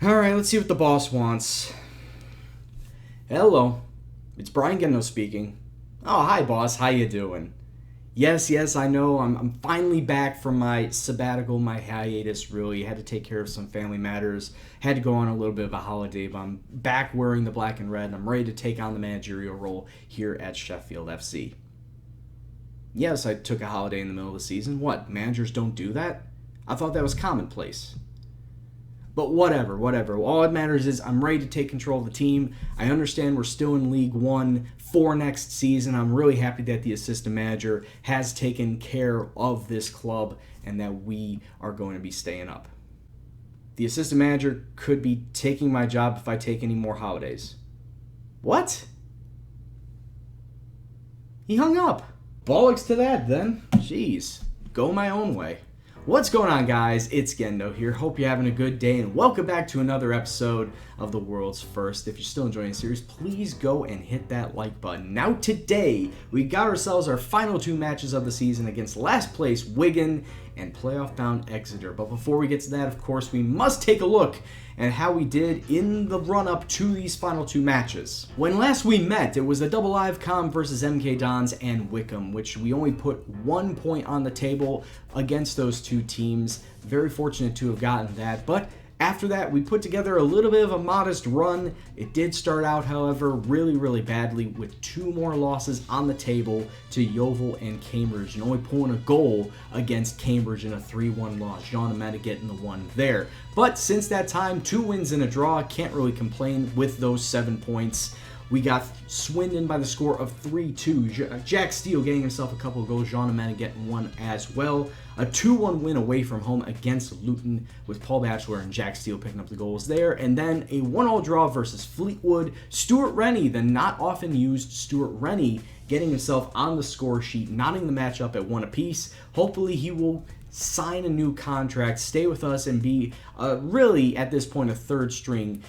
Alright, let's see what the boss wants. Hello, it's Brian Gendo speaking. Oh, hi boss, how you doing? Yes, I know, I'm finally back from my sabbatical, my hiatus really. Had to take care of some family matters, had to go on a little bit of a holiday, but I'm back wearing the black and red and I'm ready to take on the managerial role here at Sheffield FC. Yes, I took a holiday in the middle of the season. What, managers don't do that? I thought that was commonplace. But whatever. All that matters is I'm ready to take control of the team. I understand we're still in League One for next season. I'm really happy that the assistant manager has taken care of this club and that we are going to be staying up. The assistant manager could be taking my job if I take any more holidays. What? He hung up. Bollocks to that then. Jeez. Go my own way. What's going on, guys? It's Gendo here. Hope you're having a good day and welcome back to another episode of the world's first. If you're still enjoying the series, please go and hit that like button. Now today, we got ourselves our final two matches of the season against last place Wigan and playoff-bound Exeter. But before we get to that, of course, we must take a look at how we did in the run-up to these final two matches. When last we met, it was the double live com versus MK Dons and Wickham, which we only put 1 point on the table against those two teams. Very fortunate to have gotten that, but after that, we put together a little bit of a modest run. It did start out, however, really badly with two more losses on the table to Yeovil and Cambridge, and only pulling a goal against Cambridge in a 3-1 loss. Jean Ametta getting the one there. But since that time, 2 wins and a draw. Can't really complain with those 7 points. We got Swindon by the score of 3-2. Jack Steele getting himself a couple of goals. Jean Ametta getting one as well. A 2-1 win away from home against Luton with Paul Batchelor and Jack Steele picking up the goals there. And then a 1-1 draw versus Fleetwood. Stuart Rennie, the not often used Stuart Rennie, getting himself on the score sheet, knotting the match up at 1 apiece. Hopefully he will sign a new contract, stay with us, and be really at this point a third string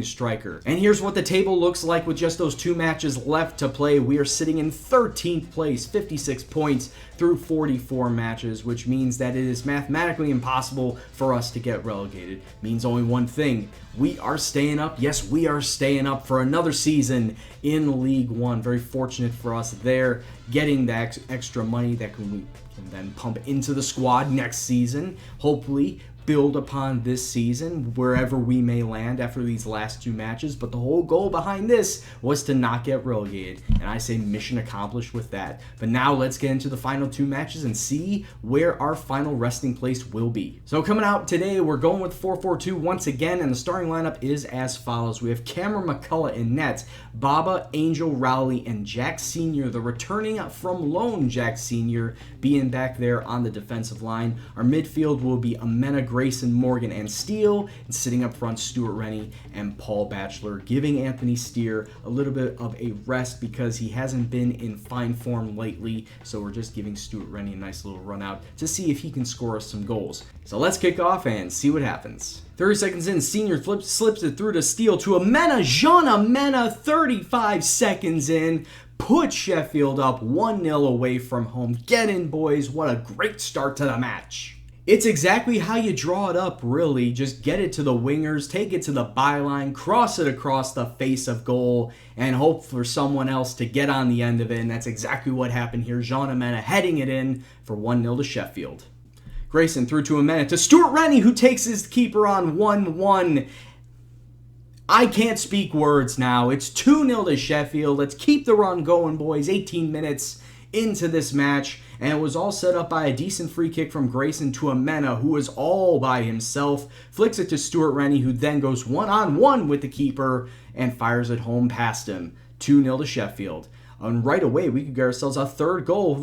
striker. And here's what the table looks like with just those 2 matches left to play. We are sitting in 13th place, 56 points through 44 matches, which means that it is mathematically impossible for us to get relegated. Means only one thing: we are staying up. Yes, we are staying up for another season in League One. Very fortunate for us there, getting that extra money that we can then pump into the squad next season. Hopefully build upon this season wherever we may land after these last 2 matches. But the whole goal behind this was to not get relegated, and I say mission accomplished with that. But now let's get into the final 2 matches and see where our final resting place will be. So coming out today, we're going with 4-4-2 once again, and the starting lineup is as follows. We have Cameron McCullough in net, Baba, Angel, Rowley, and Jack Sr., the returning from loan Jack Sr., being back there on the defensive line. Our midfield will be Amena, Grayson, Morgan, and Steele, and sitting up front, Stuart Rennie and Paul Batchelor, giving Anthony Steer a little bit of a rest because he hasn't been in fine form lately, so we're just giving Stuart Rennie a nice little run out to see if he can score us some goals. So let's kick off and see what happens. 30 seconds in, Senior slips it through to Steele to Amena. Jean Amena, 35 seconds in, put Sheffield up 1-0 away from home. Get in, boys. What a great start to the match. It's exactly how you draw it up, really. Just get it to the wingers, take it to the byline, cross it across the face of goal, and hope for someone else to get on the end of it. And that's exactly what happened here. Jean Amena heading it in for 1-0 to Sheffield. Grayson through to Amena to Stuart Rennie, who takes his keeper on 1-1. I can't speak words now. It's 2-0 to Sheffield. Let's keep the run going, boys. 18 minutes into this match, and it was all set up by a decent free kick from Grayson to Amena, who was all by himself, flicks it to Stuart Rennie, who then goes one-on-one with the keeper and fires it home past him. 2-0 to Sheffield. And right away, we could get ourselves a third goal.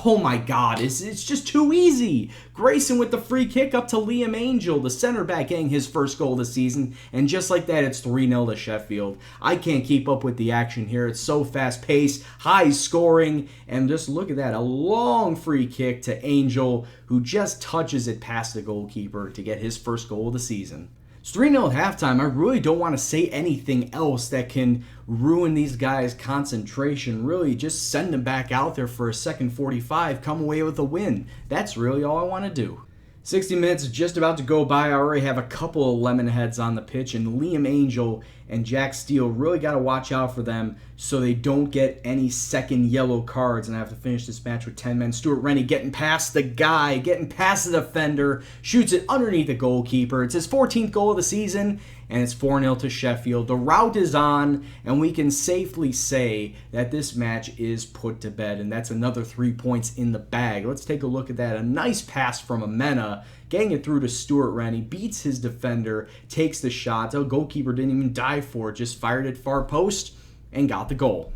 Oh my God, it's just too easy. Grayson with the free kick up to Liam Angel, the center back, getting his first goal this season. And just like that, it's 3-0 to Sheffield. I can't keep up with the action here. It's so fast-paced, high scoring. And just look at that, a long free kick to Angel, who just touches it past the goalkeeper to get his first goal of the season. It's 3-0 at halftime. I really don't want to say anything else that can ruin these guys' concentration. Really, just send them back out there for a second 45, come away with a win. That's really all I want to do. 60 minutes is just about to go by. I already have a couple of lemon heads on the pitch, and Liam Angel and Jack Steele really got to watch out for them so they don't get any second yellow cards and I have to finish this match with 10 men. Stuart Rennie getting past the guy, getting past the defender, shoots it underneath the goalkeeper. It's his 14th goal of the season, and it's 4-0 to Sheffield. The rout is on, and we can safely say that this match is put to bed, and that's another 3 points in the bag. Let's take a look at that. A nice pass from Amena, getting it through to Stuart Rennie, beats his defender, takes the shot. The goalkeeper didn't even dive for it, just fired it far post and got the goal.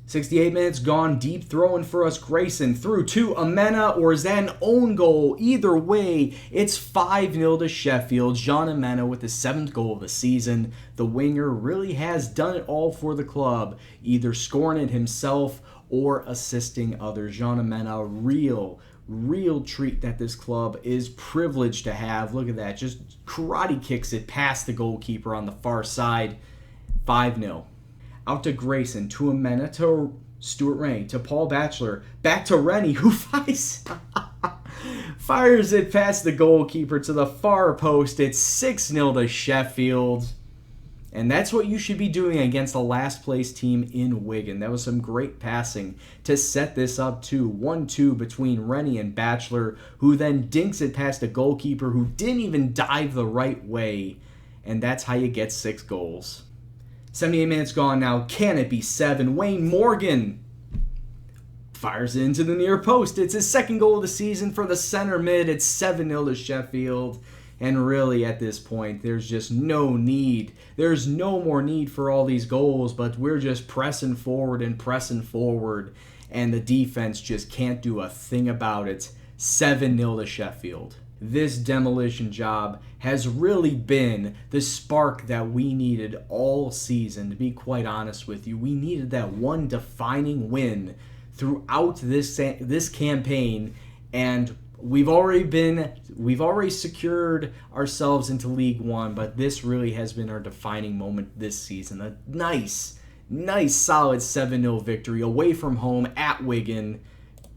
68 minutes gone, deep throwing for us. Grayson through to Amena, or is that an own goal? Either way, it's 5-0 to Sheffield. Jean Amena with his 7th goal of the season. The winger really has done it all for the club, either scoring it himself or assisting others. Jean Amena, real treat that this club is privileged to have. Look at that, just karate kicks it past the goalkeeper on the far side. 5-0. Out to Grayson, to Amena, to Stuart Rennie, to Paul Batchelor, back to Rennie, who fires it past the goalkeeper to the far post. It's 6-0 to Sheffield. And that's what you should be doing against the last place team in Wigan. That was some great passing to set this up to 1-2 between Rennie and Batchelor, who then dinks it past a goalkeeper who didn't even dive the right way. And that's how you get 6 goals. 78 minutes gone now. Can it be 7? Wayne Morgan fires it into the near post. It's his 2nd goal of the season for the center mid. It's 7-0 to Sheffield. And really, at this point, there's just no need. There's no more need for all these goals, but we're just pressing forward. And the defense just can't do a thing about it. 7-0 to Sheffield. This demolition job has really been the spark that we needed all season, to be quite honest with you. We needed that one defining win throughout this campaign, and we've already secured ourselves into League One, but this really has been our defining moment this season. A nice solid 7-0 victory away from home at Wigan.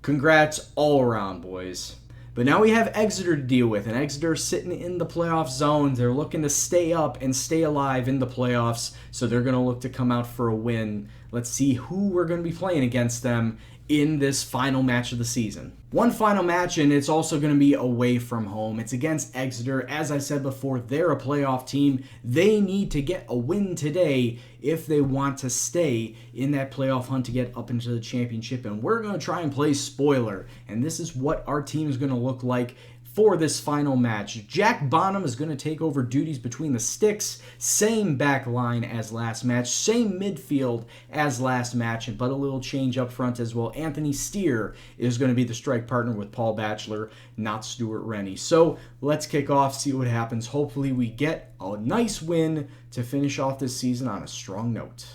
Congrats all around, boys. But now we have Exeter to deal with, and Exeter sitting in the playoff zone. They're looking to stay up and stay alive in the playoffs, so they're going to look to come out for a win. Let's see who we're going to be playing against them in this final match of the season. One final match, and it's also going to be away from home. It's against Exeter. As I said before, they're a playoff team. They need to get a win today if they want to stay in that playoff hunt to get up into the championship. And we're going to try and play spoiler. And this is what our team is going to look like for this final match. Jack Bonham is going to take over duties between the sticks. Same back line as last match. Same midfield as last match, but a little change up front as well. Anthony Steer is going to be the strike partner with Paul Batchelor, not Stuart Rennie. So let's kick off, see what happens. Hopefully we get a nice win to finish off this season on a strong note.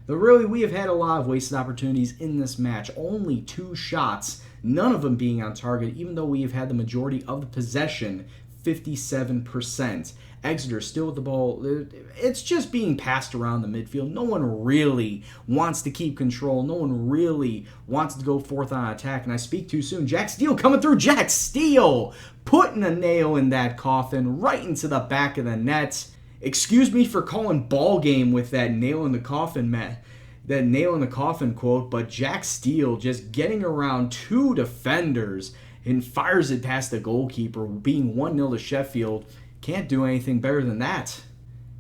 But really, we have had a lot of wasted opportunities in this match. Only 2 shots, none of them being on target, even though we have had the majority of the possession, 57%. Exeter still with the ball. It's just being passed around the midfield. No one really wants to keep control. No one really wants to go forth on attack. And I speak too soon. Jack Steele coming through. Jack Steele putting a nail in that coffin right into the back of the net. Excuse me for calling ball game with that nail in the coffin, that nail in the coffin quote, but Jack Steele just getting around 2 defenders and fires it past the goalkeeper, being 1-0 to Sheffield. Can't do anything better than that.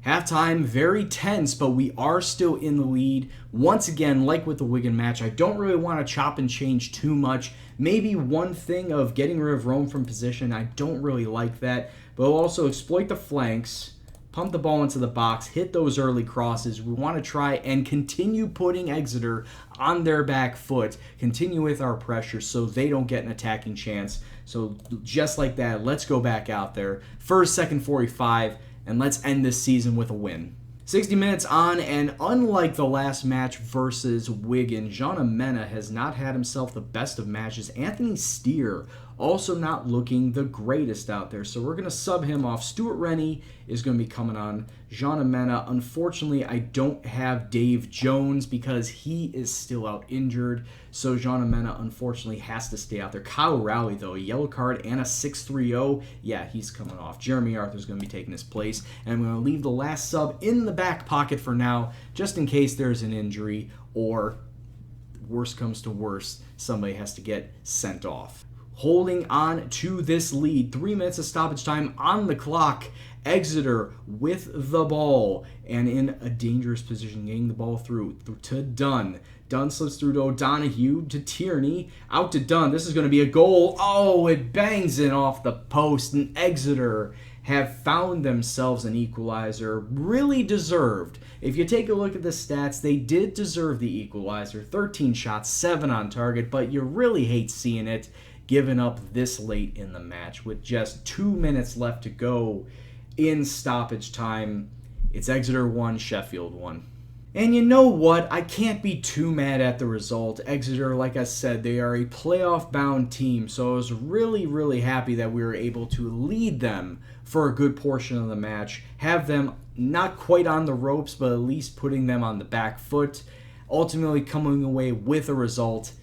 Halftime, very tense, but we are still in the lead. Once again, like with the Wigan match, I don't really want to chop and change too much. Maybe one thing of getting rid of Rome from position, I don't really like that. But we'll also exploit the flanks, pump the ball into the box, hit those early crosses. We want to try and continue putting Exeter on their back foot, continue with our pressure so they don't get an attacking chance. So just like that, let's go back out there. First, second 45, and let's end this season with a win. 60 minutes on, and unlike the last match versus Wigan, Jean Amena has not had himself the best of matches. Anthony Steer also not looking the greatest out there. So we're going to sub him off. Stuart Rennie is going to be coming on. Jean Amena, unfortunately, I don't have Dave Jones because he is still out injured. So Jean Amena, unfortunately, has to stay out there. Kyle Rowley, though, a yellow card and a 6-3-0. Yeah, he's coming off. Jeremy Arthur's going to be taking his place. And I'm going to leave the last sub in the back pocket for now, just in case there's an injury or, worst comes to worst, somebody has to get sent off. Holding on to this lead, 3 minutes of stoppage time on the clock. Exeter with the ball and in a dangerous position, getting the ball through to Dunn. Dunn slips through to O'Donoghue, to Tierney, out to Dunn. This is going to be a goal. Oh, it bangs in off the post, and Exeter have found themselves an equalizer. Really deserved. If you take a look at the stats, they did deserve the equalizer. 13 shots, 7 on target, but you really hate seeing it given up this late in the match with just 2 minutes left to go in stoppage time. It's Exeter 1, Sheffield 1. And you know what? I can't be too mad at the result. Exeter, like I said, they are a playoff-bound team, so I was really, really happy that we were able to lead them for a good portion of the match, have them not quite on the ropes, but at least putting them on the back foot, ultimately coming away with a result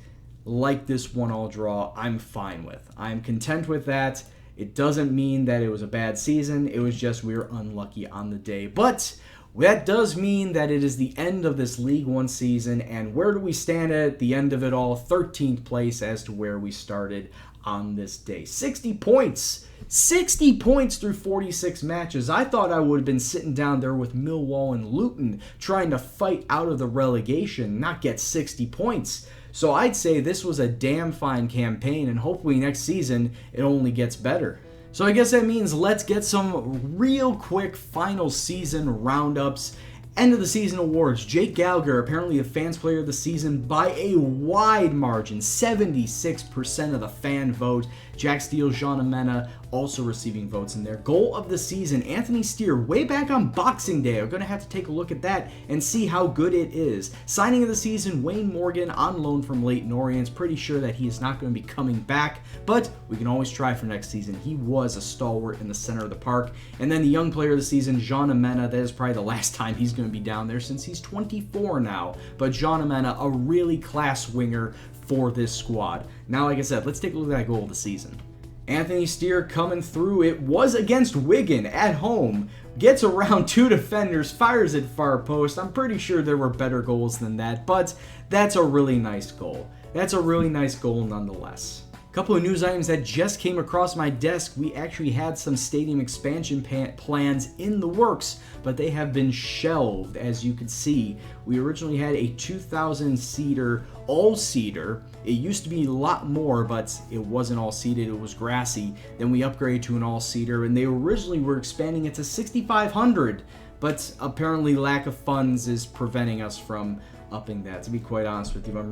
like this 1-1 draw. I'm fine with. I'm content with that. It doesn't mean that it was a bad season. It was just we were unlucky on the day. But that does mean that it is the end of this League One season, and where do we stand at the end of it all? 13th place as to where we started on this day. 60 points! 60 points through 46 matches. I thought I would have been sitting down there with Millwall and Luton trying to fight out of the relegation, not get 60 points. So I'd say this was a damn fine campaign, and hopefully next season it only gets better. So I guess that means let's get some real quick final season roundups. End of the season awards. Jake Gallagher, apparently the fans player of the season by a wide margin. 76% of the fan vote. Jack Steele, Jean Amena also receiving votes in there. Goal of the season, Anthony Steer, way back on Boxing Day. I'm going to have to take a look at that and see how good it is. Signing of the season, Wayne Morgan on loan from Leyton Orient. Pretty sure that he is not going to be coming back, but we can always try for next season. He was a stalwart in the center of the park. And then the young player of the season, Jean Amena. That is probably the last time he's going to be down there since he's 24 now. But Jean Amena, a really class winger for this squad. Now, like I said, let's take a look at that goal of the season. Anthony Steer coming through. It was against Wigan at home. Gets around 2 defenders, fires it far post. I'm pretty sure there were better goals than that, but that's a really nice goal. That's a really nice goal nonetheless. Couple of news items that just came across my desk. We actually had some stadium expansion plans in the works, but they have been shelved. As you can see, we originally had a 2,000-seater all-seater. It used to be a lot more, but it wasn't all-seated. It was grassy. Then we upgraded to an all-seater, and they originally were expanding it to 6,500, but apparently lack of funds is preventing us from upping that. To be quite honest with you, I'm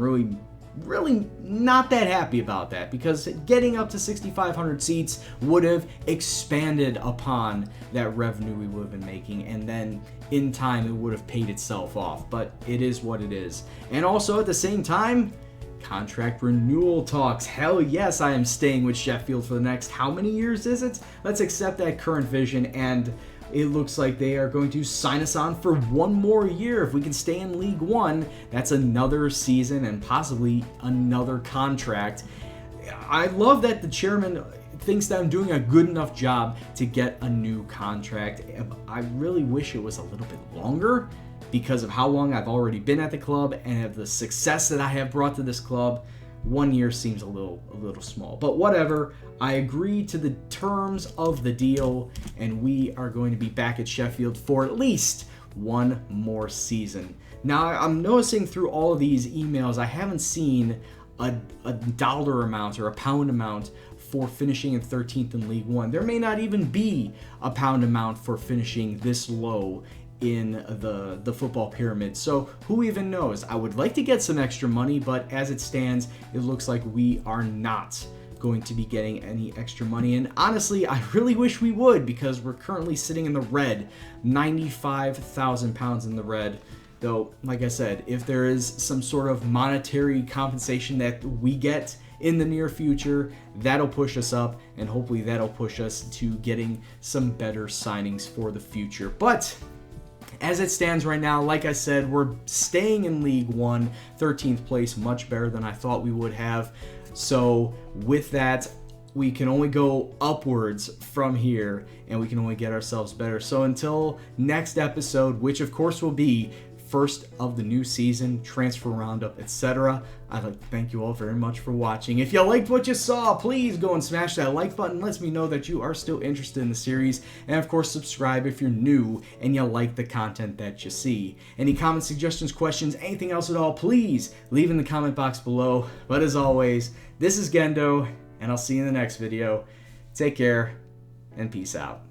really not that happy about that, because getting up to 6,500 seats would have expanded upon that revenue we would have been making, and then in time it would have paid itself off. But it is what it is. And also at the same time, contract renewal talks. Hell yes, I am staying with Sheffield for the next, how many years is it? Let's accept that current vision, and it looks like they are going to sign us on for 1 more year. If we can stay in League One, that's another season and possibly another contract. I love that the chairman thinks that I'm doing a good enough job to get a new contract. I really wish it was a little bit longer because of how long I've already been at the club and of the success that I have brought to this club. 1 year seems a little small, but whatever. I agreed to the terms of the deal, and we are going to be back at Sheffield for at least 1 more season. Now, I'm noticing through all of these emails, I haven't seen a dollar amount or a pound amount for finishing in 13th in League One. There may not even be a pound amount for finishing this low in the football pyramid, so who even knows? I would like to get some extra money, but as it stands, it looks like we are not going to be getting any extra money, and honestly, I really wish we would, because we're currently sitting in the red, 95,000 pounds in the red. Though, like I said, if there is some sort of monetary compensation that we get in the near future. That'll push us up, and hopefully that'll push us to getting some better signings for the future. But as it stands right now, like I said, we're staying in League One, 13th place, much better than I thought we would have. So with that, we can only go upwards from here, and we can only get ourselves better. So until next episode, which of course will be first of the new season, transfer roundup, etc. I'd like to thank you all very much for watching. If you liked what you saw, please go and smash that like button. Lets me know that you are still interested in the series. And of course, subscribe if you're new and you like the content that you see. Any comments, suggestions, questions, anything else at all, please leave in the comment box below. But as always, this is Gendo, and I'll see you in the next video. Take care, and peace out.